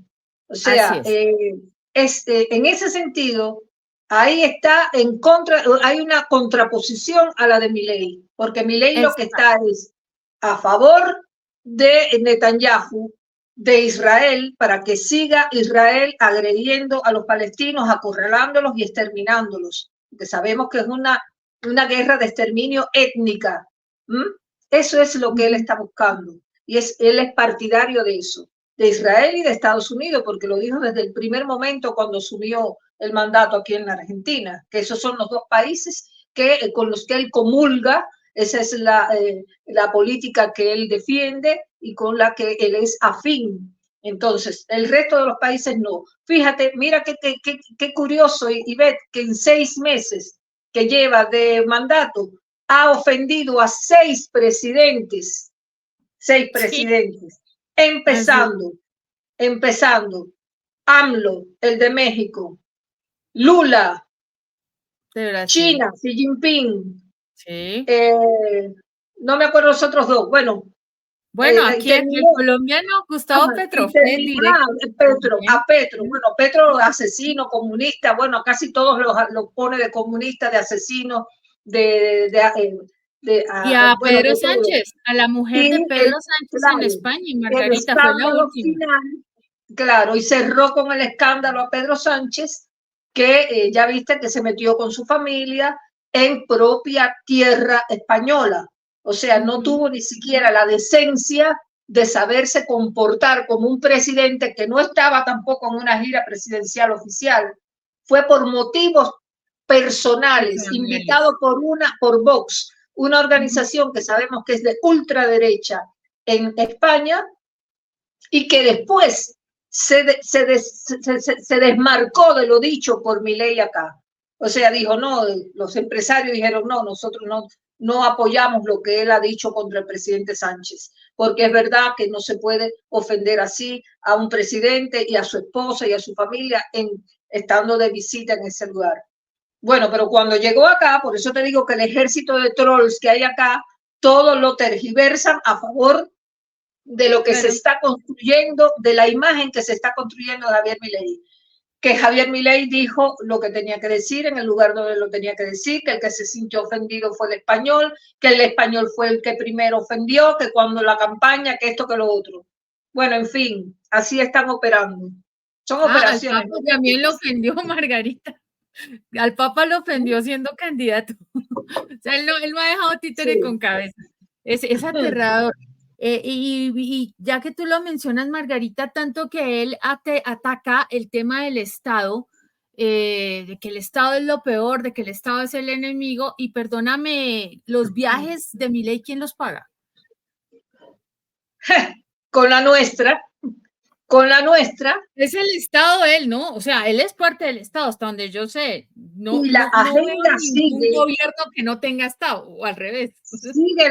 O sea, en ese sentido, ahí está en contra, hay una contraposición a la de Milei, porque Milei lo que está es a favor de Netanyahu, de Israel, para que siga Israel agrediendo a los palestinos, acorralándolos y exterminándolos, porque sabemos que es una guerra de exterminio étnica. Eso es lo que él está buscando, y él es partidario de eso, de Israel y de Estados Unidos, porque lo dijo desde el primer momento cuando asumió el mandato aquí en la Argentina, que esos son los dos países con los que él comulga. Esa es la política que él defiende y con la que él es afín. Entonces, el resto de los países no. Fíjate, mira qué curioso, Ivette, que en 6 meses que lleva de mandato ha ofendido a 6 presidentes. 6 presidentes. Sí. Empezando. AMLO, el de México. Lula. China, Xi Jinping. Sí. No me acuerdo los otros 2. Bueno, aquí el colombiano Gustavo Petro. Petro. Bueno, Petro asesino, comunista. Bueno, casi todos lo pone de comunista, de asesino, y a Pedro Sánchez, a la mujer de Pedro Sánchez en España, y Margarita fue la última. Final, claro, y cerró con el escándalo a Pedro Sánchez, que ya viste que se metió con su familia en propia tierra española. O sea, no tuvo ni siquiera la decencia de saberse comportar como un presidente que no estaba tampoco en una gira presidencial oficial. Fue por motivos personales, invitado por Vox, una organización que sabemos que es de ultraderecha en España, y que después se desmarcó de lo dicho por Milei acá. O sea, dijo, no, los empresarios dijeron, no, nosotros no apoyamos lo que él ha dicho contra el presidente Sánchez, porque es verdad que no se puede ofender así a un presidente y a su esposa y a su familia estando de visita en ese lugar. Bueno, pero cuando llegó acá, por eso te digo que el ejército de trolls que hay acá, todo lo tergiversan a favor de lo que se está construyendo, de la imagen que se está construyendo de Javier Milei. Que Javier Milei dijo lo que tenía que decir en el lugar donde lo tenía que decir, que el que se sintió ofendido fue el español, que el español fue el que primero ofendió, que cuando la campaña, que esto, que lo otro. Bueno, en fin, así están operando. Son operaciones. Al Papa también lo ofendió, Margarita. Al Papa lo ofendió siendo candidato. O sea, él no ha dejado títere con cabeza. Es aterrador. Y ya que tú lo mencionas, Margarita, tanto que él ataca el tema del Estado, de que el Estado es lo peor, de que el Estado es el enemigo, y perdóname, los viajes de Milei, ¿quién los paga? Con la nuestra. Es el Estado él, ¿no? O sea, él es parte del Estado, hasta donde yo sé. No, y la agenda veo ningún sigue. Gobierno que no tenga Estado, o al revés. Sigue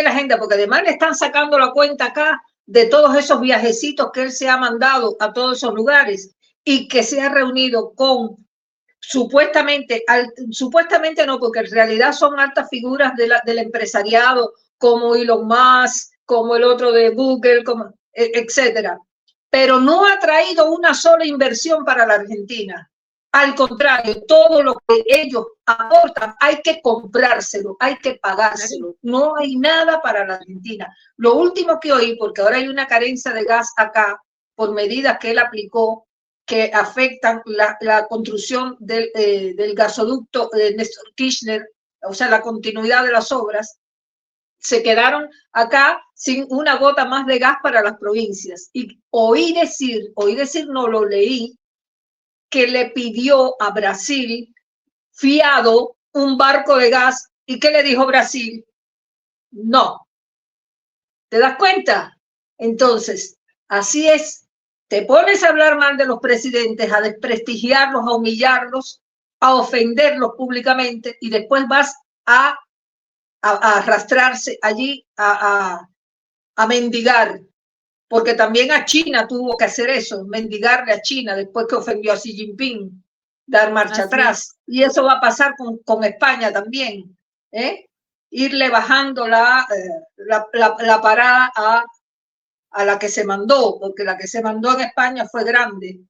la agenda, porque además le están sacando la cuenta acá de todos esos viajecitos que él se ha mandado a todos esos lugares y que se ha reunido con supuestamente no, porque en realidad son altas figuras del empresariado, como Elon Musk, como el otro de Google, como, etcétera. Pero no ha traído una sola inversión para la Argentina. Al contrario, todo lo que ellos aportan hay que comprárselo, hay que pagárselo. No hay nada para la Argentina. Lo último que oí, porque ahora hay una carencia de gas acá por medidas que él aplicó que afectan la construcción del gasoducto de Néstor Kirchner, o sea, la continuidad de las obras, se quedaron acá sin una gota más de gas para las provincias. Y oí decir, no lo leí, que le pidió a Brasil fiado un barco de gas. ¿Y qué le dijo Brasil? No. ¿Te das cuenta? Entonces, así es. Te pones a hablar mal de los presidentes, a desprestigiarlos, a humillarlos, a ofenderlos públicamente y después vas a arrastrarse allí a mendigar. Porque también a China tuvo que hacer eso, mendigarle a China después que ofendió a Xi Jinping, dar marcha atrás. Y eso va a pasar con España también, irle bajando la parada a la que se mandó, porque la que se mandó en España fue grande.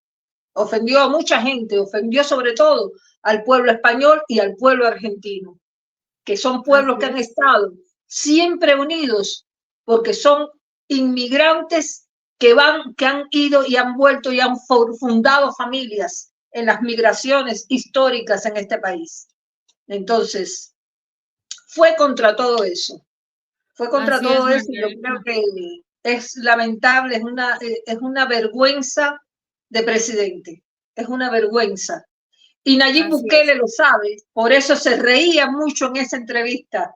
Ofendió a mucha gente, ofendió sobre todo al pueblo español y al pueblo argentino, que son pueblos que han estado siempre unidos, porque son inmigrantes que han ido y han vuelto y han fundado familias en las migraciones históricas en este país. Entonces, fue contra todo eso. Fue contra todo eso y yo creo que es lamentable, es una vergüenza de presidente. Es una vergüenza. Y Nayib Bukele lo sabe, por eso se reía mucho en esa entrevista.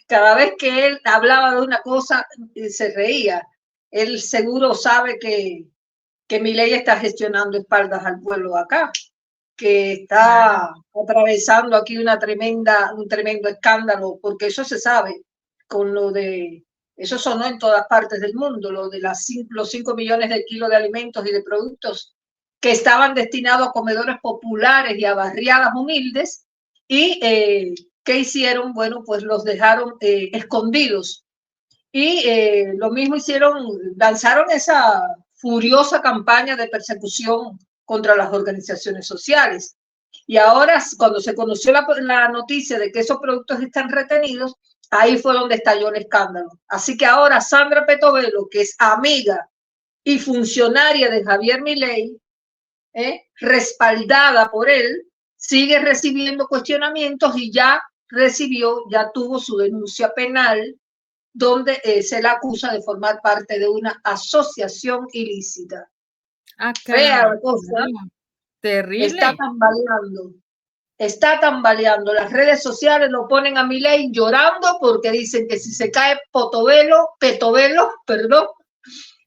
Cada vez que él hablaba de una cosa, se reía. Él seguro sabe que Milei está gestionando espaldas al pueblo de acá, que está atravesando aquí un tremendo escándalo, porque eso se sabe, con lo de, eso sonó en todas partes del mundo, lo de los 5 millones de kilos de alimentos y de productos que estaban destinados a comedores populares y a barriadas humildes, y ¿qué hicieron? Bueno, pues los dejaron escondidos. Y lo mismo lanzaron esa furiosa campaña de persecución contra las organizaciones sociales. Y ahora, cuando se conoció la noticia de que esos productos están retenidos, ahí fue donde estalló el escándalo. Así que ahora Sandra Petovelo, que es amiga y funcionaria de Javier Milei, respaldada por él, sigue recibiendo cuestionamientos y ya tuvo su denuncia penal donde se la acusa de formar parte de una asociación ilícita. Fea la cosa. Terrible. Está tambaleando. Las redes sociales lo ponen a Milei llorando porque dicen que si se cae Petovelo,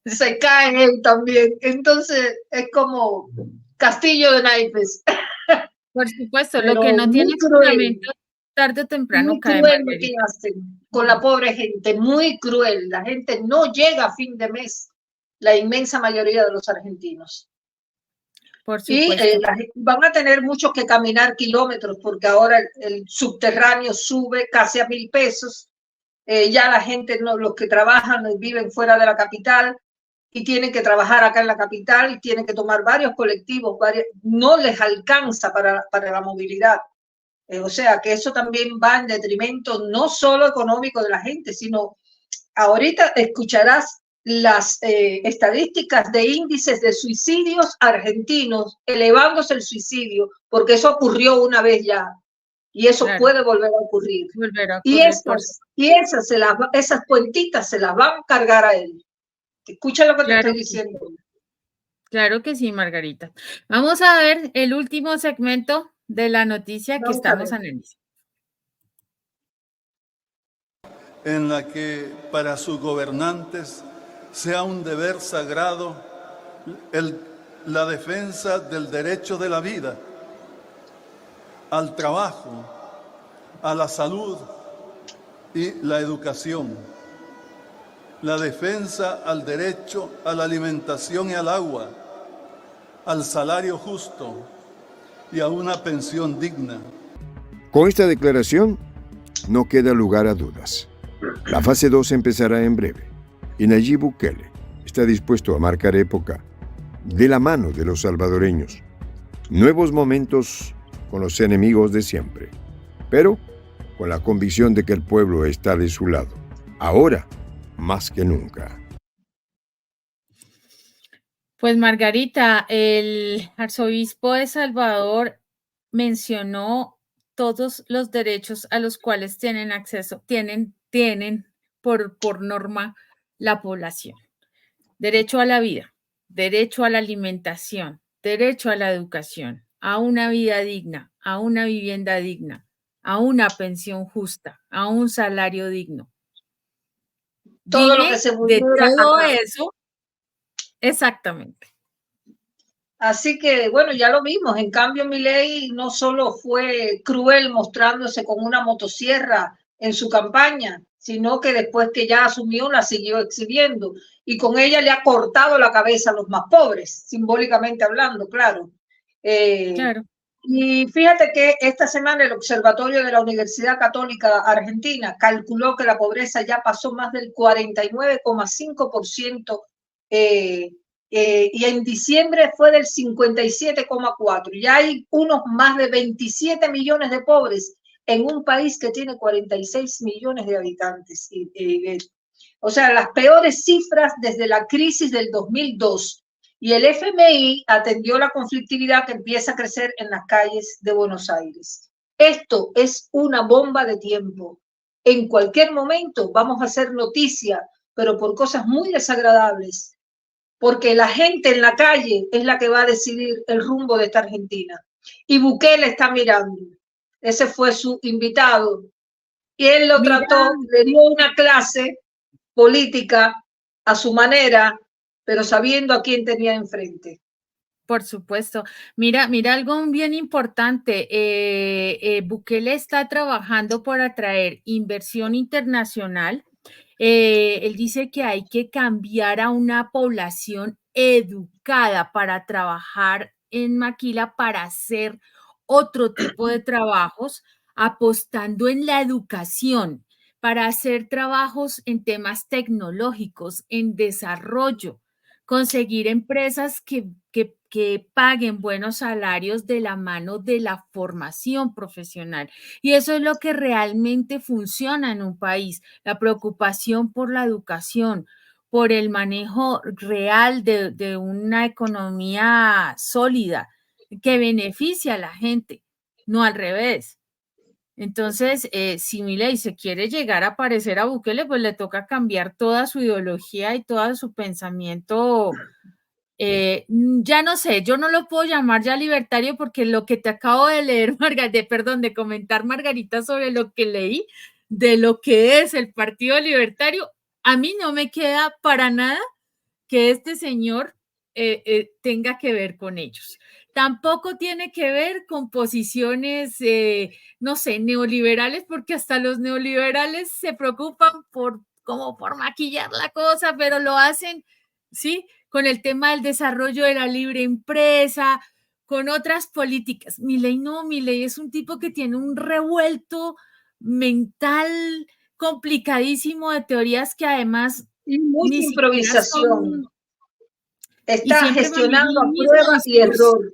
se cae él también. Entonces es como castillo de naipes. Por supuesto, lo Pero que no tiene muy cruel, fundamento, tarde o temprano muy cae, cruel lo que Margarita. hacen con la pobre gente, muy cruel. La gente no llega a fin de mes, la inmensa mayoría de los argentinos. Por Y supuesto. van a tener muchos que caminar kilómetros porque ahora el subterráneo sube casi a 1.000 pesos. Ya la gente, no, los que trabajan viven fuera de la capital y tienen que trabajar acá en la capital y tienen que tomar varios colectivos, no les alcanza para la movilidad. O sea que eso también va en detrimento no solo económico de la gente, sino ahorita escucharás las estadísticas de índices de suicidios argentinos, elevándose el suicidio, porque eso ocurrió una vez ya y eso Claro, puede volver a ocurrir. volverá a Y ocurrir por esas cuentitas se las van a cargar a él. Escucha lo que te claro, estoy diciendo. claro que sí, Margarita. Vamos a ver el último segmento de la noticia que Vamos a ver. estamos analizando. En la que para sus gobernantes sea un deber sagrado la defensa del derecho de la vida, al trabajo, a la salud y la educación, la defensa al derecho a la alimentación y al agua, al salario justo y a una pensión digna. Con esta declaración no queda lugar a dudas. La fase 2 empezará en breve y Nayib Bukele está dispuesto a marcar época de la mano de los salvadoreños. Nuevos momentos con los enemigos de siempre, pero con la convicción de que el pueblo está de su lado, ahora más que nunca. Pues Margarita, el arzobispo de Salvador mencionó todos los derechos a los cuales tienen acceso, tienen por norma la población. Derecho a la vida, derecho a la alimentación, derecho a la educación, a una vida digna, a una vivienda digna, a una pensión justa, a un salario digno. Todo lo que Dime se de vulnera todo acá. eso, exactamente. Así que, bueno, ya lo vimos. En cambio, Milei no solo fue cruel mostrándose con una motosierra en su campaña, sino que después que ya asumió la siguió exhibiendo y con ella le ha cortado la cabeza a los más pobres, simbólicamente hablando, claro. Claro. Y fíjate que esta semana el Observatorio de la Universidad Católica Argentina calculó que la pobreza ya pasó más del 49,5%, y en diciembre fue del 57,4%. Ya hay unos más de 27 millones de pobres en un país que tiene 46 millones de habitantes. O sea, las peores cifras desde la crisis del 2002. Y el FMI atendió la conflictividad que empieza a crecer en las calles de Buenos Aires. Esto es una bomba de tiempo. En cualquier momento vamos a hacer noticia, pero por cosas muy desagradables, porque la gente en la calle es la que va a decidir el rumbo de esta Argentina. Y Bukele está mirando. Ese fue su invitado. Y él lo trató, le dio una clase política a su manera, pero sabiendo a quién tenía enfrente. Por supuesto. Mira algo bien importante. Bukele está trabajando por atraer inversión internacional. Él dice que hay que cambiar a una población educada para trabajar en maquila, para hacer otro tipo de trabajos, apostando en la educación, para hacer trabajos en temas tecnológicos, en desarrollo, conseguir empresas que paguen buenos salarios de la mano de la formación profesional. Y eso es lo que realmente funciona en un país, la preocupación por la educación, por el manejo real de una economía sólida que beneficia a la gente, no al revés. Entonces, si Milei se quiere llegar a parecer a Bukele, pues le toca cambiar toda su ideología y todo su pensamiento. Ya no sé, yo no lo puedo llamar ya libertario porque lo que te acabo de leer, de comentar, Margarita, sobre lo que leí, de lo que es el Partido Libertario, a mí no me queda para nada que este señor tenga que ver con ellos. Tampoco tiene que ver con posiciones, no sé, neoliberales, porque hasta los neoliberales se preocupan como por maquillar la cosa, pero lo hacen, ¿sí? Con el tema del desarrollo de la libre empresa, con otras políticas. Milei no, Milei es un tipo que tiene un revuelto mental complicadísimo de teorías que además Y mucha ni siquiera improvisación. son, y Está siempre maneja gestionando el a mismo prueba y discurso, error.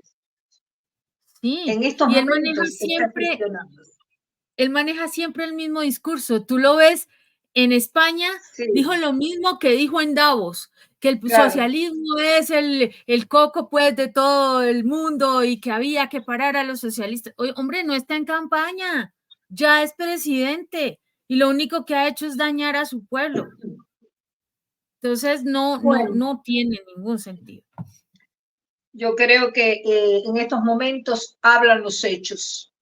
sí, En estos y momentos está gestionando. él maneja siempre el mismo discurso. Tú lo ves en España, dijo Sí, lo mismo que dijo en Davos, que el claro. socialismo es el coco pues de todo el mundo y que había que parar a los socialistas. Oye, hombre, no está en campaña, ya es presidente y lo único que ha hecho es dañar a su pueblo. Entonces Bueno, no tiene ningún sentido. yo creo que en estos momentos hablan los hechos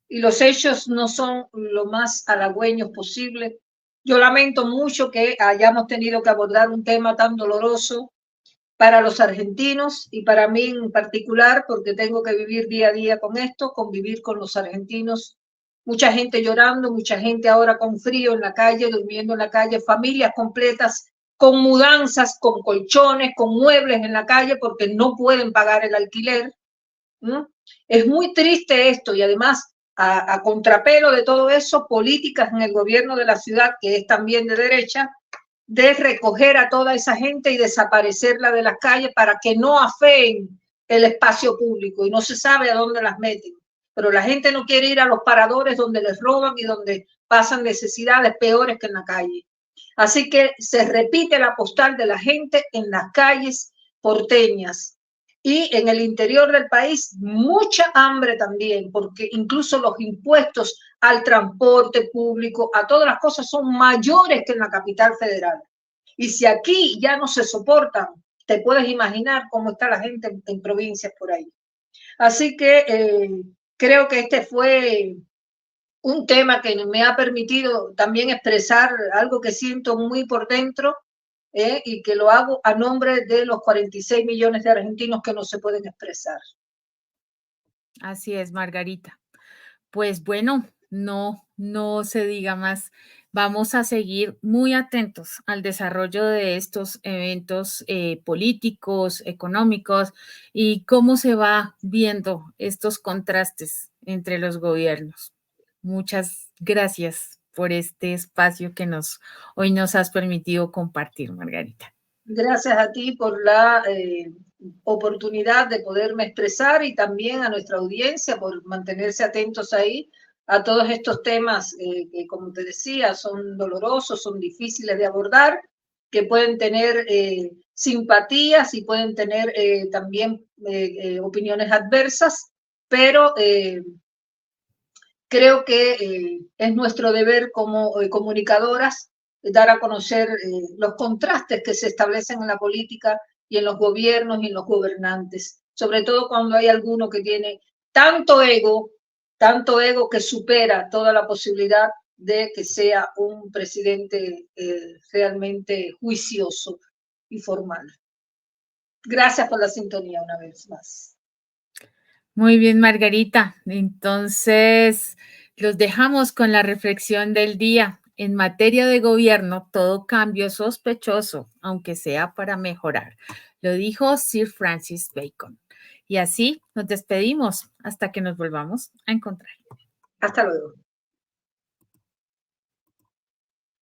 y los hechos no son lo más halagüeños posible. Yo lamento mucho que hayamos tenido que abordar un tema tan doloroso para los argentinos y para mí en particular, porque tengo que vivir día a día con esto, convivir con los argentinos. Mucha gente llorando, mucha gente ahora con frío en la calle, durmiendo en la calle, familias completas con mudanzas, con colchones, con muebles en la calle porque no pueden pagar el alquiler. ¿No? Es muy triste esto y además a contrapelo de todo eso, políticas en el gobierno de la ciudad, que es también de derecha, de recoger a toda esa gente y desaparecerla de las calles para que no afeen el espacio público y no se sabe a dónde las meten. Pero la gente no quiere ir a los paradores donde les roban y donde pasan necesidades peores que en la calle. Así que se repite la postal de la gente en las calles porteñas y en el interior del país mucha hambre también, porque incluso los impuestos al transporte público, a todas las cosas son mayores que en la capital federal. Y si aquí ya no se soportan, te puedes imaginar cómo está la gente en provincias por ahí. Así que creo que este fue un tema que me ha permitido también expresar algo que siento muy por dentro y que lo hago a nombre de los 46 millones de argentinos que no se pueden expresar. Así es, Margarita. Pues bueno, no se diga más. Vamos a seguir muy atentos al desarrollo de estos eventos políticos, económicos y cómo se va viendo estos contrastes entre los gobiernos. Muchas gracias por este espacio que hoy nos has permitido compartir, Margarita. Gracias a ti por la oportunidad de poderme expresar y también a nuestra audiencia por mantenerse atentos ahí a todos estos temas que, como te decía, son dolorosos, son difíciles de abordar, que pueden tener simpatías y pueden tener también opiniones adversas, pero creo que es nuestro deber como comunicadoras dar a conocer los contrastes que se establecen en la política y en los gobiernos y en los gobernantes, sobre todo cuando hay alguno que tiene tanto ego que supera toda la posibilidad de que sea un presidente realmente juicioso y formal. Gracias por la sintonía una vez más. Muy bien, Margarita. Entonces, los dejamos con la reflexión del día. En materia de gobierno, todo cambio es sospechoso, aunque sea para mejorar. Lo dijo Sir Francis Bacon. Y así nos despedimos hasta que nos volvamos a encontrar. Hasta luego.